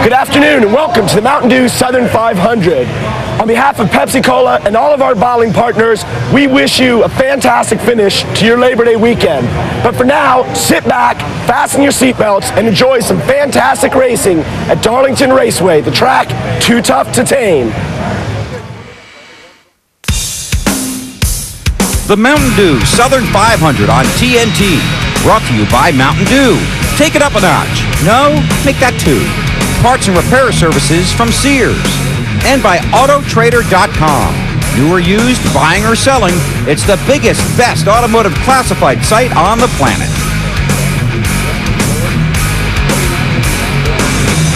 Good afternoon and welcome to the Mountain Dew Southern 500. On behalf of Pepsi-Cola and all of our bottling partners, we wish you a fantastic finish to your Labor Day weekend. But for now, sit back, fasten your seatbelts, and enjoy some fantastic racing at Darlington Raceway, the track too tough to tame. The Mountain Dew Southern 500 on TNT. Brought to you by Mountain Dew. Take it up a notch. No, make that 2. Parts and repair services from Sears. And by Autotrader.com. New or used, buying or selling, it's the biggest, best automotive classified site on the planet.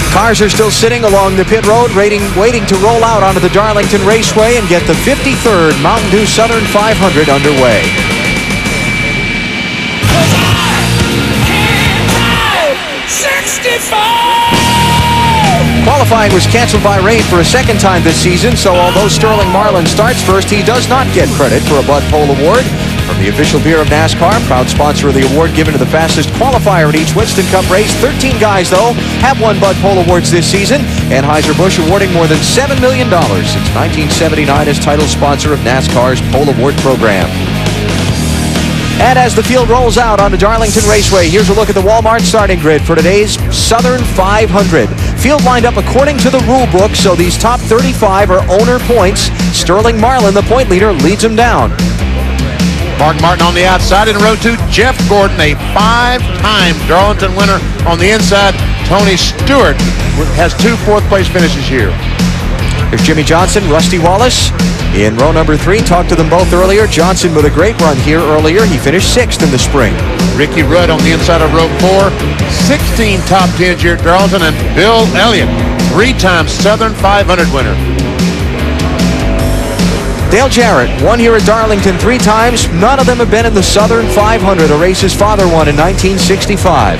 Cars are still sitting along the pit road, waiting to roll out onto the Darlington Raceway and get the 53rd Mountain Dew Southern 500 underway. Qualifying was canceled by rain for a second time this season, so although Sterling Marlin starts first, he does not get credit for a Bud Pole Award. From the official beer of NASCAR, proud sponsor of the award given to the fastest qualifier at each Winston Cup race. 13 guys, though, have won Bud Pole Awards this season. Anheuser-Busch awarding more than $7 million since 1979 as title sponsor of NASCAR's Pole Award program. And as the field rolls out on the Darlington Raceway, here's a look at the Walmart starting grid for today's Southern 500. Field lined up according to the rule book, so these top 35 are owner points. Sterling Marlin, the point leader, leads them down. Mark Martin on the outside in row 2. Jeff Gordon, a 5-time Darlington winner on the inside. Tony Stewart has 2 fourth-place finishes here. There's Jimmy Johnson, Rusty Wallace in row number 3. Talked to them both earlier. Johnson with a great run here earlier. He finished 6th in the spring. Ricky Rudd on the inside of row 4. 16 top 10s here at Darlington. And Bill Elliott, 3-time Southern 500 winner. Dale Jarrett won here at Darlington 3 times. None of them have been in the Southern 500, a race his father won in 1965.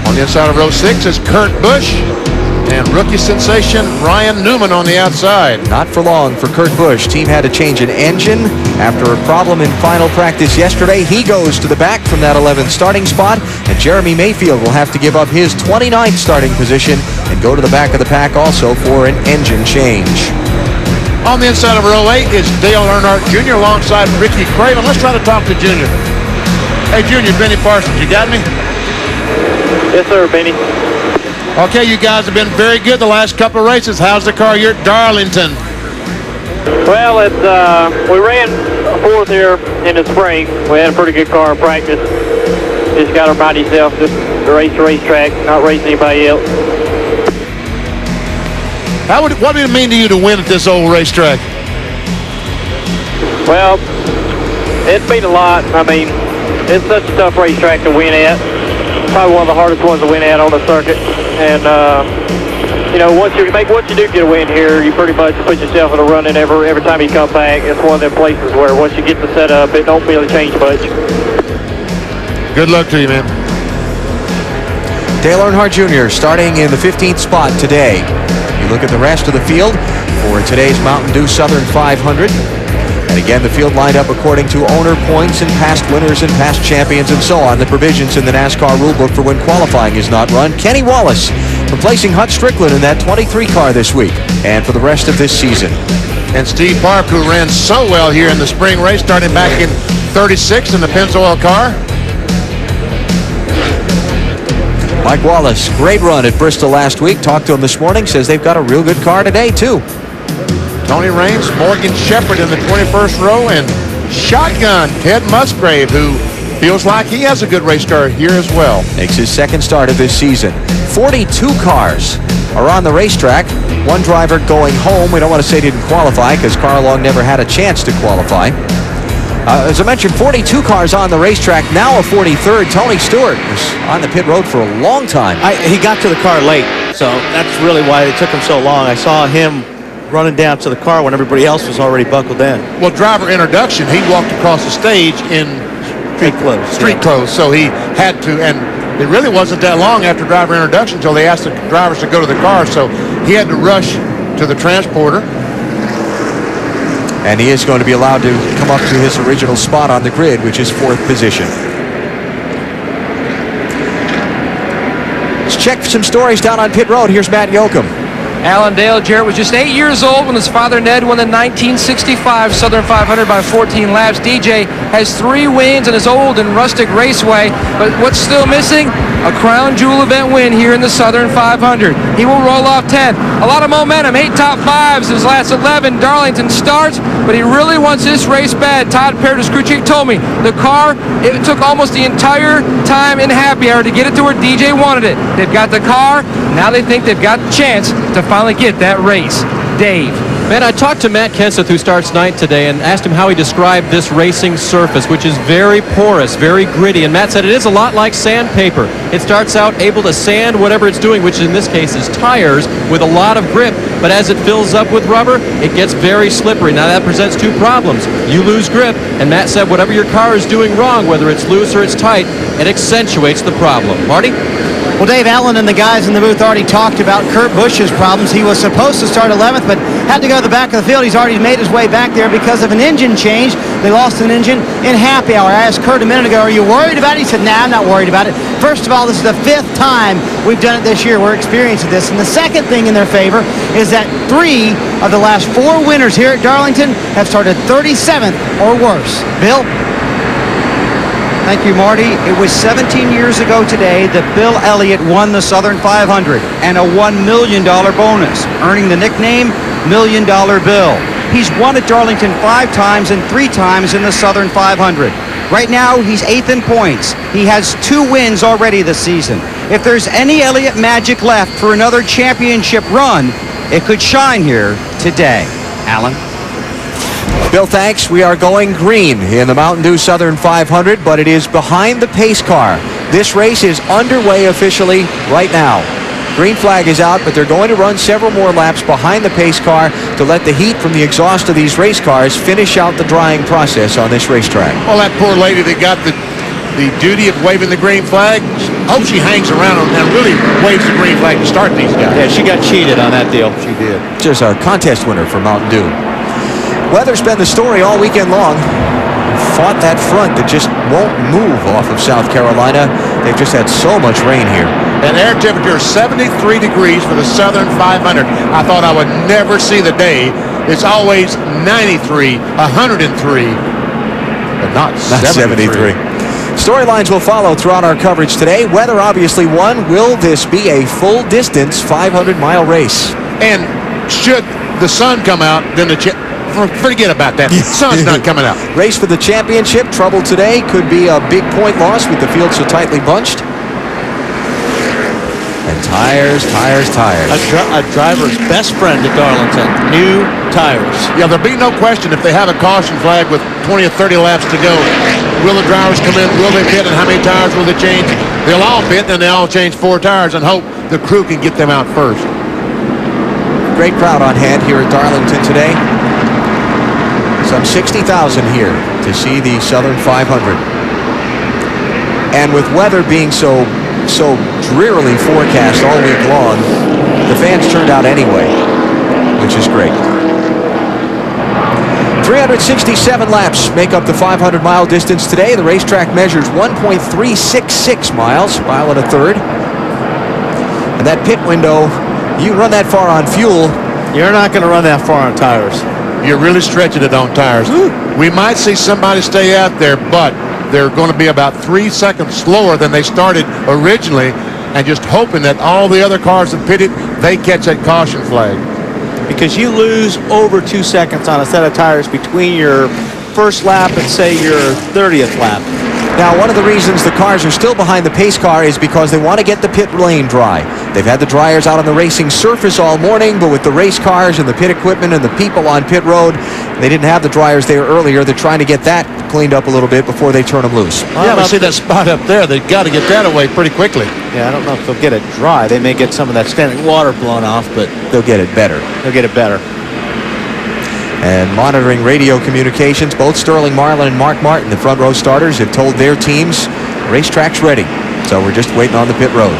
On the inside of row 6 is Kurt Busch and rookie sensation Ryan Newman on the outside. Not for long for Kurt Busch. Team had to change an engine after a problem in final practice yesterday. He goes to the back from that 11th starting spot, and Jeremy Mayfield will have to give up his 29th starting position and go to the back of the pack also for an engine change. On the inside of row 8 is Dale Earnhardt Jr. alongside Ricky Craven. Let's try to talk to Junior. Hey, Junior, Benny Parsons, you got me? Yes, sir, Benny. Okay, you guys have been very good the last couple of races. How's the car here at Darlington? Well, we ran 4th here in the spring. We had a pretty good car in practice. Just got to remind yourself just to race the racetrack, not race anybody else. What did it mean to you to win at this old racetrack? Well, it means a lot. I mean, it's such a tough racetrack to win at. Probably one of the hardest ones to win at on the circuit. And, you know, once you do get a win here, you pretty much put yourself in a running every time you come back. It's one of them places where once you get the setup, it don't really change much. Good luck to you, man. Dale Earnhardt Jr. starting in the 15th spot today. You look at the rest of the field for today's Mountain Dew Southern 500. And again, the field lined up according to owner points and past winners and past champions and so on. The provisions in the NASCAR rulebook for when qualifying is not run. Kenny Wallace replacing Hut Strickland in that 23 car this week and for the rest of this season. And Steve Park, who ran so well here in the spring race, starting back in 36 in the Pennzoil car. Mike Wallace, great run at Bristol last week. Talked to him this morning, says they've got a real good car today, too. Tony Raines, Morgan Shepherd in the 21st row, and shotgun Ted Musgrave, who feels like he has a good race car here as well. Makes his 2nd start of this season. 42 cars are on the racetrack. One driver going home. We don't want to say didn't qualify because Carl Long never had a chance to qualify. As I mentioned, 42 cars on the racetrack, now a 43rd. Tony Stewart was on the pit road for a long time. He got to the car late, so that's really why it took him so long. I saw him running down to the car when everybody else was already buckled in. Well, driver introduction, he walked across the stage in street clothes, so he had to, and it really wasn't that long after driver introduction until they asked the drivers to go to the car, so he had to rush to the transporter. And he is going to be allowed to come up to his original spot on the grid, which is 4th position. Let's check some stories down on pit road. Here's Matt Yoakum. Alan Dale Jarrett was just 8 years old when his father Ned won the 1965 Southern 500 by 14 laps. DJ has 3 wins in his old and rustic raceway, but what's still missing? A crown jewel event win here in the Southern 500. He will roll off 10. A lot of momentum, 8 top 5s in his last 11 Darlington starts, but he really wants this race bad. Todd Perry, his crew chief, told me the car, it took almost the entire time in happy hour to get it to where DJ wanted it. They've got the car, now they think they've got the chance to finally get that race. Dave. Man, I talked to Matt Kenseth, who starts ninth today, and asked him how he described this racing surface, which is very porous, very gritty. And Matt said it is a lot like sandpaper. It starts out able to sand whatever it's doing, which in this case is tires, with a lot of grip. But as it fills up with rubber, it gets very slippery. Now that presents 2 problems. You lose grip, and Matt said whatever your car is doing wrong, whether it's loose or it's tight, it accentuates the problem. Marty? Well, Dave Allen and the guys in the booth already talked about Kurt Busch's problems. He was supposed to start 11th, but had to go to the back of the field. He's already made his way back there because of an engine change. They lost an engine in happy hour. I asked Kurt a minute ago, are you worried about it? He said, nah, I'm not worried about it. First of all, this is the 5th time we've done it this year. We're experiencing this. And the second thing in their favor is that 3 of the last 4 winners here at Darlington have started 37th or worse. Bill? Thank you, Marty. It was 17 years ago today that Bill Elliott won the Southern 500 and a $1 million bonus, earning the nickname Million Dollar Bill. He's won at Darlington 5 times and 3 times in the Southern 500. Right now, he's 8th in points. He has 2 wins already this season. If there's any Elliott magic left for another championship run, it could shine here today. Alan? Bill, thanks. We are going green in the Mountain Dew Southern 500, but it is behind the pace car. This race is underway officially right now. Green flag is out, but they're going to run several more laps behind the pace car to let the heat from the exhaust of these race cars finish out the drying process on this racetrack. Well, that poor lady that got the duty of waving the green flag, I hope she hangs around and really waves the green flag to start these guys. Yeah, she got cheated on that deal. She did. Just a contest winner for Mountain Dew. Weather's been the story all weekend long. Fought that front that just won't move off of South Carolina. They've just had so much rain here. And air temperature 73 degrees for the Southern 500. I thought I would never see the day. It's always 93, 103, but not 73. Storylines will follow throughout our coverage today. Weather obviously one. Will this be a full distance 500-mile race? And should the sun come out, then forget about that. The sun's not coming out. Race for the championship. Trouble today. Could be a big point loss with the field so tightly bunched. And tires. A driver's best friend at Darlington. New tires. Yeah, there'll be no question if they have a caution flag with 20 or 30 laps to go. Will the drivers come in? Will they pit? And how many tires will they change? They'll all pit, and they all change 4 tires and hope the crew can get them out first. Great crowd on hand here at Darlington today. Some 60,000 here to see the Southern 500. And with weather being so drearily forecast all week long, the fans turned out anyway, which is great. 367 laps make up the 500-mile distance today. The racetrack measures 1.366 miles, mile and a third. And that pit window, you run that far on fuel. You're not going to run that far on tires. You're really stretching it on tires. We might see somebody stay out there, but they're going to be about 3 seconds slower than they started originally, and just hoping that all the other cars that pitted, they catch that caution flag. Because you lose over 2 seconds on a set of tires between your first lap and, say, your 30th lap. Now, one of the reasons the cars are still behind the pace car is because they want to get the pit lane dry. They've had the dryers out on the racing surface all morning, but with the race cars and the pit equipment and the people on pit road, they didn't have the dryers there earlier. They're trying to get that cleaned up a little bit before they turn them loose. Yeah, but see that spot up there, they've got to get that away pretty quickly. Yeah, I don't know if they'll get it dry. They may get some of that standing water blown off, but they'll get it better. They'll get it better. And monitoring radio communications, both Sterling Marlin and Mark Martin, the front row starters, have told their teams racetrack's ready. So we're just waiting on the pit road.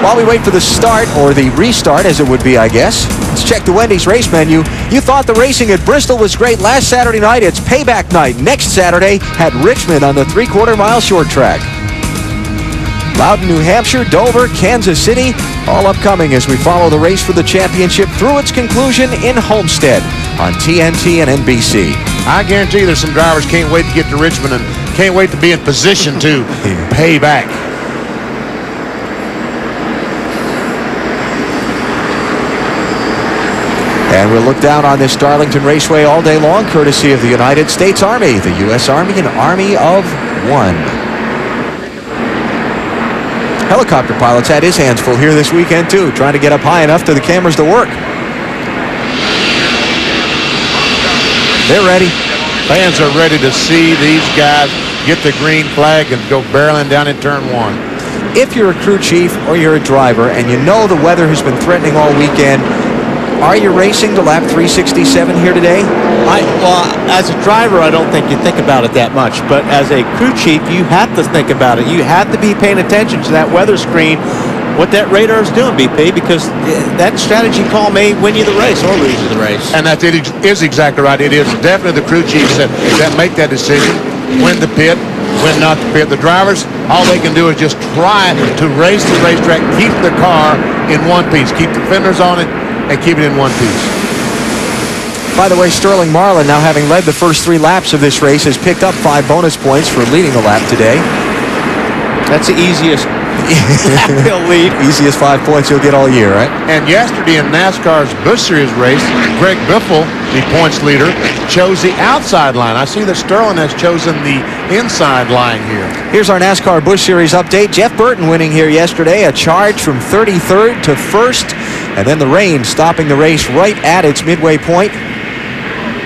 While we wait for the start, or the restart as it would be, I guess, let's check the Wendy's race menu. You thought the racing at Bristol was great last Saturday night. It's payback night next Saturday at Richmond on the 3/4 mile short track. Loudon, New Hampshire, Dover, Kansas City, all upcoming as we follow the race for the championship through its conclusion in Homestead on TNT and NBC. I guarantee you there's some drivers can't wait to get to Richmond and can't wait to be in position to pay back. And we'll look down on this Darlington Raceway all day long, courtesy of the United States Army, the U.S. Army, an army of one. Helicopter pilot's had his hands full here this weekend, too, trying to get up high enough for the cameras to work. They're ready. Fans are ready to see these guys get the green flag and go barreling down in turn one. If you're a crew chief or you're a driver and you know the weather has been threatening all weekend, are you racing to lap 367 here today? Well, as a driver, I don't think you think about it that much. But as a crew chief, you have to think about it. You have to be paying attention to that weather screen, what that radar is doing, BP, because that strategy call may win you the race or lose you the race. And that is exactly right. It is definitely the crew chiefs that make that decision, when to pit, when not to pit. The drivers, all they can do is just try to race the racetrack, keep the car in one piece, keep the fenders on it, and keep it in one piece. By the way, Sterling Marlin, now having led the first 3 laps of this race, has picked up 5 bonus points for leading the lap today. That's the easiest he'll lead. Easiest 5 points he'll get all year, right? And yesterday in NASCAR's Busch Series race, Greg Biffle, the points leader, chose the outside line. I see that Sterling has chosen the inside line here. Here's our NASCAR Busch Series update. Jeff Burton winning here yesterday, a charge from 33rd to 1st, and then the rain stopping the race right at its midway point.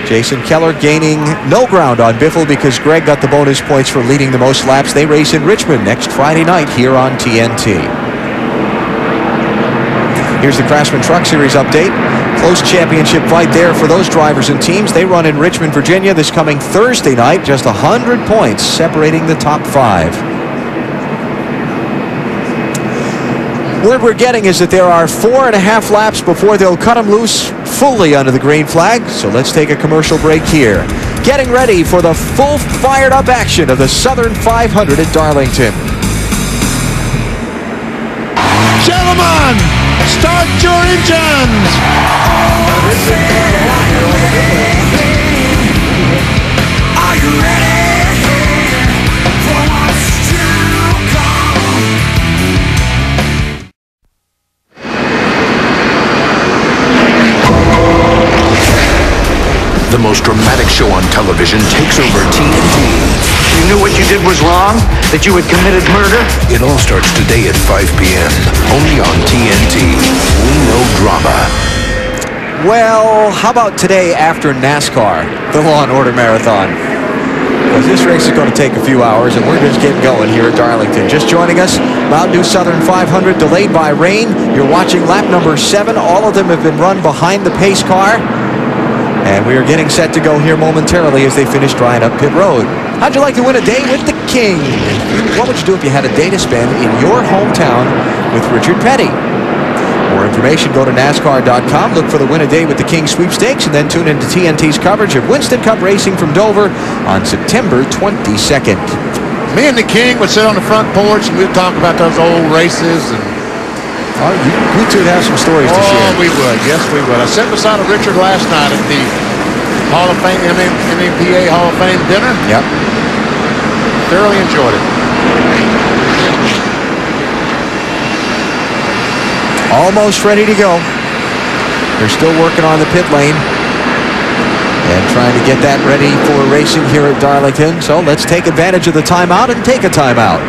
Jason Keller gaining no ground on Biffle because Greg got the bonus points for leading the most laps. They race in Richmond next Friday night here on TNT. Here's the Craftsman Truck Series update. Close championship fight there for those drivers and teams. They run in Richmond, Virginia this coming Thursday night. Just 100 points separating the top 5. Word we're getting is that there are 4.5 laps before they'll cut them loose fully under the green flag. So let's take a commercial break here. Getting ready for the full fired up action of the Southern 500 at Darlington. Gentlemen, start your engines! Are you ready for what's to come? The most dramatic show on television takes over TNT. You knew what you did was wrong? That you had committed murder? It all starts today at 5 p.m. Only on TNT. We know drama. Well, how about today after NASCAR, the Law and Order Marathon? Because this race is going to take a few hours, and we're just getting going here at Darlington. Just joining us, Mountain Dew Southern 500 delayed by rain. You're watching lap number 7. All of them have been run behind the pace car. And we are getting set to go here momentarily as they finish drying up pit road. How'd you like to win a day with the King? What would you do if you had a day to spend in your hometown with Richard Petty? More information, go to NASCAR.com, look for the Win a Day with the King sweepstakes, and then tune into TNT's coverage of Winston Cup racing from Dover on September 22nd. Me and the King would sit on the front porch and we'd talk about those old races. And you two would have some stories to share. Oh, we would. Yes, we would. I sat beside of Richard last night at the Hall of Fame, NAPA Hall of Fame dinner. Yep. Thoroughly enjoyed it. Almost ready to go. They're still working on the pit lane and trying to get that ready for racing here at Darlington. So let's take advantage of the timeout and take a timeout.